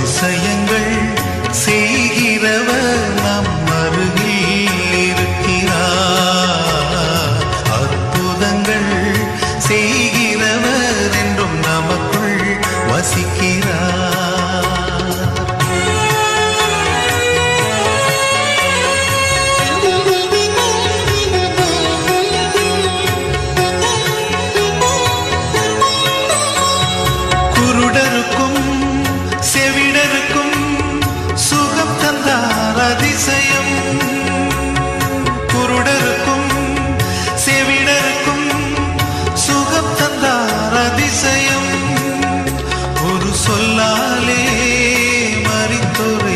அதிசயங்கள் செய்கிறவர் நம் அருகில் இருக்கிறார். அற்புதங்கள் செய்கிறவர் என்றும் நமக்குள் வசிக்கிறார். குருடருக்கும் செவிடருக்கும் சுகம் தந்தார் அதிசயம். குருடருக்கும் செவிடருக்கும் சுகம் தந்தார் அதிசயம். ஒரு சொல்லாலே மரித்தோரை